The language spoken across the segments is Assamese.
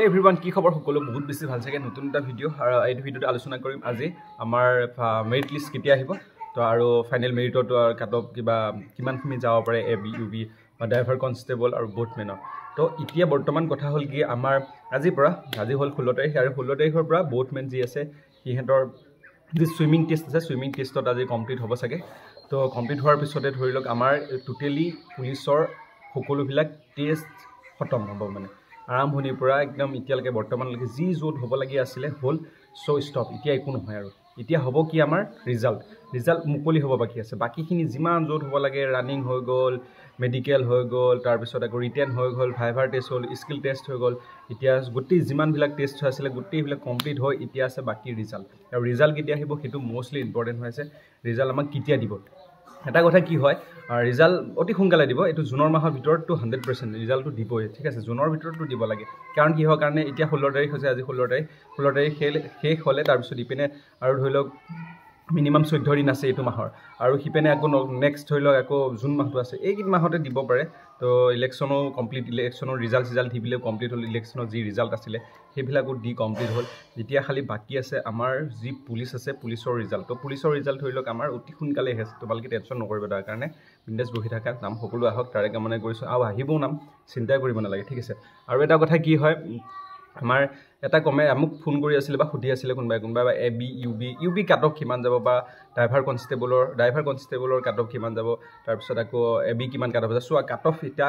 এভৰিৱান কি খবৰ সকলো বহুত বেছি ভাল থাকে নতুন এটা ভিডিঅ' আৰু এই ভিডিঅ'ত আলোচনা কৰিম আজি আমাৰ মেৰিট লিষ্ট কেতিয়া আহিব তো আৰু ফাইনেল মেৰিটত কাট অফ কিমানখিনি যাব পাৰে এ বি ইউ বি বা ড্ৰাইভাৰ কনষ্টেবল আৰু বোটমেনৰ তো এতিয়া বৰ্তমান কথা হ'ল কি আমাৰ আজি হ'ল 16 তাৰিখ আৰু 16 তাৰিখৰ পৰা বোটমেন যি আছে সিহঁতৰ যি ছুইমিং টেষ্ট আছে ছুইমিং টেষ্টত আজি কমপ্লিট হ'ব চাগে তো কমপ্লিট হোৱাৰ পিছতে ধৰি লওক আমাৰ টোটেলি পুলিচৰ সকলোবিলাক টেষ্ট খতম হ'ব মানে আৰম্ভণিৰ পৰা একদম এতিয়ালৈকে বৰ্তমানলৈকে যি য'ত হ'ব লাগি আছিলে হ'ল চ' ষ্টপ এতিয়া একো নহয় আৰু এতিয়া হ'ব কি আমাৰ ৰিজাল্ট মুকলি হ'ব বাকী আছে বাকীখিনি যিমান য'ত হ'ব লাগে ৰানিং হৈ গ'ল মেডিকেল হৈ গ'ল তাৰপিছত আকৌ ৰিটেন হৈ গ'ল ভাইভাৰ টেষ্ট হ'ল স্কিল টেষ্ট হৈ গ'ল এতিয়া গোটেই যিমানবিলাক টেষ্ট হৈ আছিলে গোটেইবিলাক কমপ্লিট হৈ এতিয়া আছে বাকী ৰিজাল্ট আৰু ৰিজাল্ট কেতিয়া আহিব সেইটো মষ্টলি ইম্পৰ্টেণ্ট হৈ আছে ৰিজাল্ট আমাক কেতিয়া দিব এটা কথা কি হয় ৰিজাল্ট অতি সোনকালে দিব এইটো জুনৰ মাহৰ ভিতৰতটো 100% ৰিজাল্টটো দিবই ঠিক আছে জুনৰ ভিতৰতটো দিব লাগে কাৰণ কি হয় কাৰণে এতিয়া 16 তাৰিখ হৈছে আজি 16 তাৰিখ শেষ হ'লে তাৰপিছত ইপিনে আৰু ধৰি লওক মিনিমাম 14 দিন আছে এইটো মাহৰ আৰু সিপিনে আকৌ নেক্সট ধৰি লওক আকৌ জুন মাহটো আছে এইকেইটা মাহতে দিব পাৰে তো ইলেকশ্যনো কমপ্লিট ইলেকশ্যনৰ ৰিজাল্ট দিবলৈ কমপ্লিট হ'ল ইলেকশ্যনৰ যি ৰিজাল্ট আছিলে সেইবিলাকো দি কমপ্লিট হ'ল এতিয়া খালি বাকী আছে আমাৰ যি পুলিচ আছে পুলিচৰ ৰিজাল্ট তো পুলিচৰ ৰিজাল্ট ধৰি লওক আমাৰ অতি সোনকালে আছে তোমালোকে টেনশ্যন নকৰিব তাৰ কাৰণে বিন্দাছ বহি থকা নাম সকলো আহক তাৰে কামনা কৰিছোঁ আৰু আহিবও নাম চিন্তাই কৰিব নালাগে ঠিক আছে আৰু এটা কথা কি হয় আমাৰ এটা কমে মোক ফোন কৰি আছিলে বা সুধি আছিলে কোনোবাই বা A B U B cut off কিমান যাব বা ড্ৰাইভাৰ কনষ্টেবলৰ কাট অফ কিমান যাব তাৰপিছত আকৌ এ বি কিমান কাট অফ আছে চোৱা কাট অফ এতিয়া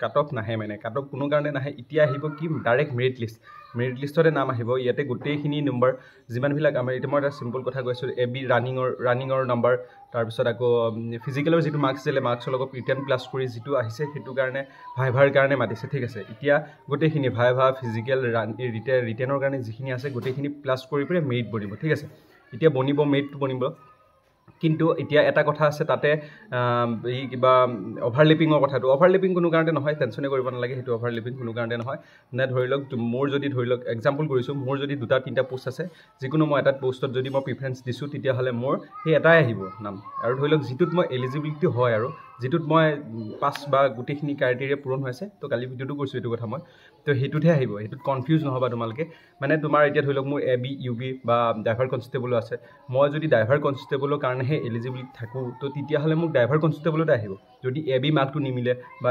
কাট অফ নাহে মানে কাট অফ কোনো কাৰণে নাহে এতিয়া আহিব কি ডাইৰেক্ট মেৰিট লিষ্টতে নাম আহিব ইয়াতে গোটেইখিনি নম্বৰ যিমানবিলাক আমাৰ এতিয়া মই এটা চিম্পল কথা কৈছোঁ এ বি ৰানিঙৰ নম্বৰ তাৰপিছত আকৌ ফিজিকেলৰ যিটো মাৰ্কছ দিলে মাৰ্কছৰ লগত ৰিটেন প্লাছ কৰি যিটো আহিছে সেইটো কাৰণে ভাইভাৰ কাৰণে মাতিছে ঠিক আছে এতিয়া গোটেইখিনি ভাইভা ফিজিকেল ৰিটেনৰ কাৰণে যিখিনি আছে গোটেইখিনি প্লাছ কৰি পেলাই মেৰিট বনিব ঠিক আছে এতিয়া মেৰিটটো বনিব কিন্তু এতিয়া এটা কথা আছে তাতে এই কিবা অভাৰলেপিঙৰ কথাটো অভাৰলেপিং কোনো কাৰণে নহয় টেনশ্যনে কৰিব নালাগে সেইটো অভাৰলেপিং কোনো কাৰণে নহয় নে ধৰি লওক মোৰ যদি ধৰি লওক এক্সাম্পল কৰিছোঁ মোৰ যদি 2-3টা পোষ্ট আছে যিকোনো মই এটা পোষ্টত যদি মই প্ৰিফাৰেঞ্চ দিছোঁ তেতিয়াহ'লে মোৰ সেই এটাই আহিব নাম আৰু ধৰি লওক যিটোত মই এলিজিবিলিটি হয় আৰু যিটোত মই পাছ বা গোটেইখিনি ক্ৰাইটেৰিয়া পূৰণ হৈছে তো কালি ভিডিঅ'টো কৰিছোঁ এইটো কথা মই তো সেইটোতহে আহিব সেইটোত কনফিউজ নহ'বা তোমালোকে মানে তোমাৰ এতিয়া ধৰি লওক মোৰ এ বি ইউ বি বা ড্ৰাইভাৰ কনষ্টেবলো আছে মই যদি ড্ৰাইভাৰ কনষ্টেবলৰ কাৰণেহে এলিজিবিলিটি থাকোঁ তো তেতিয়াহ'লে মোক ড্ৰাইভাৰ কনষ্টেবলতে আহিব যদি এ বি মাৰ্কটো নিমিলে বা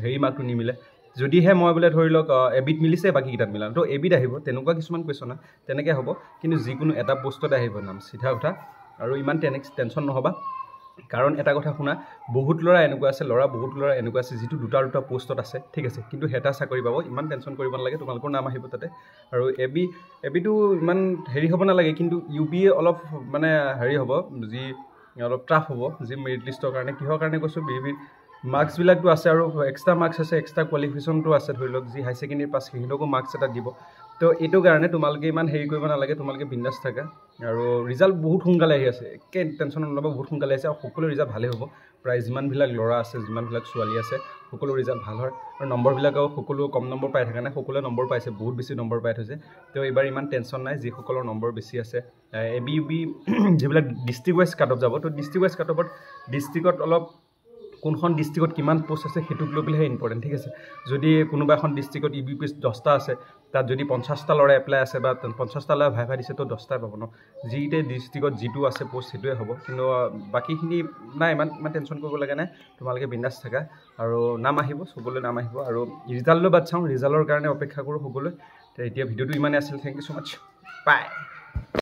হেৰি মাৰ্কটো নিমিলে যদিহে মই বোলে ধৰি লওক এ বিত মিলিছে বাকীকেইটাত মিলাম তো এ বিত আহিব তেনেকুৱা কিছুমান কুৱেশ্যন হয় তেনেকৈ হ'ব কিন্তু যিকোনো এটা পোষ্টতে আহিব নাম চিধা কথা আৰু ইমান টেনশ্যন নহ'বা কাৰণ এটা কথা শুনা বহুত ল'ৰা এনেকুৱা আছে যিটো দুটা পোষ্টত আছে ঠিক আছে কিন্তু এটা চাকৰি পাব ইমান টেনশ্যন কৰিব নালাগে তোমালোকৰ নাম আহিব তাতে আৰু এ বিটো ইমান হেৰি হ'ব নালাগে কিন্তু ইউ বি অলপ মানে হেৰি হ'ব যি অলপ টাফ হ'ব যি মেৰিট লিষ্টৰ কাৰণে কিহৰ কাৰণে কৈছোঁ বি মাৰ্কছবিলাকতো আছে আৰু এক্সট্ৰা মাৰ্কছ আছে এক্সট্ৰা কোৱালিফিকেশ্যনটো আছে ধৰি লওক যি হাই ছেকেণ্ডেৰী পাছ সিহঁতকো মাৰ্কছ এটা দিব তো এইটো কাৰণে তোমালোকে ইমান হেৰি কৰিব নালাগে তোমালোকে বিন্দাছ থাকা আৰু ৰিজাল্ট বহুত সোনকালে আহি আছে একে টেনশ্যন নল'বা বহুত সোনকালে আহিছে আৰু সকলো ৰিজাল্ট ভালেই হ'ব প্ৰায় যিমানবিলাক ল'ৰা আছে যিমানবিলাক ছোৱালী আছে সকলো ৰিজাল্ট ভাল হয় আৰু নম্বৰবিলাকেও সকলো কম নম্বৰ পাই থকা নাই সকলোৱে নম্বৰ পাইছে বহুত বেছি নম্বৰ পাই থৈছে তো এইবাৰ ইমান টেনশ্যন নাই যিসকলৰ নম্বৰ বেছি আছে এ বি ইউ বি যিবিলাক ডিষ্ট্ৰিক্ট ৱাইজ কাট অফ যাব তো ডিষ্ট্ৰিক্ট ৱাইজ কাট অফত ডিষ্ট্ৰিক্টত অলপ কোনখন ডিষ্ট্ৰিক্টত কিমান পোষ্ট আছে সেইটোক লৈ পেলাইহে ইম্পৰ্টেণ্ট ঠিক আছে যদি কোনোবা এখন ডিষ্ট্ৰিক্টত ই বি পি 10টা আছে তাত যদি 50টা ল'ৰা এপ্লাই আছে বা 50টা ল'ৰা ভাইভা দিছে তো 10টাই পাব ন যিকেইটা ডিষ্ট্ৰিক্টত যিটো আছে পোষ্ট সেইটোৱে হ'ব কিন্তু বাকীখিনি নাই ইমান টেনশ্যন কৰিব লগা নাই তোমালোকে বিন্দাছ থাকা আৰু নাম আহিব সকলোৱে নাম আহিব আৰু ৰিজাল্টলৈ বাট চাওঁ ৰিজাল্টৰ কাৰণে অপেক্ষা কৰোঁ সকলোৱে এতিয়া ভিডিঅ'টো ইমানেই আছিল thank you so' much by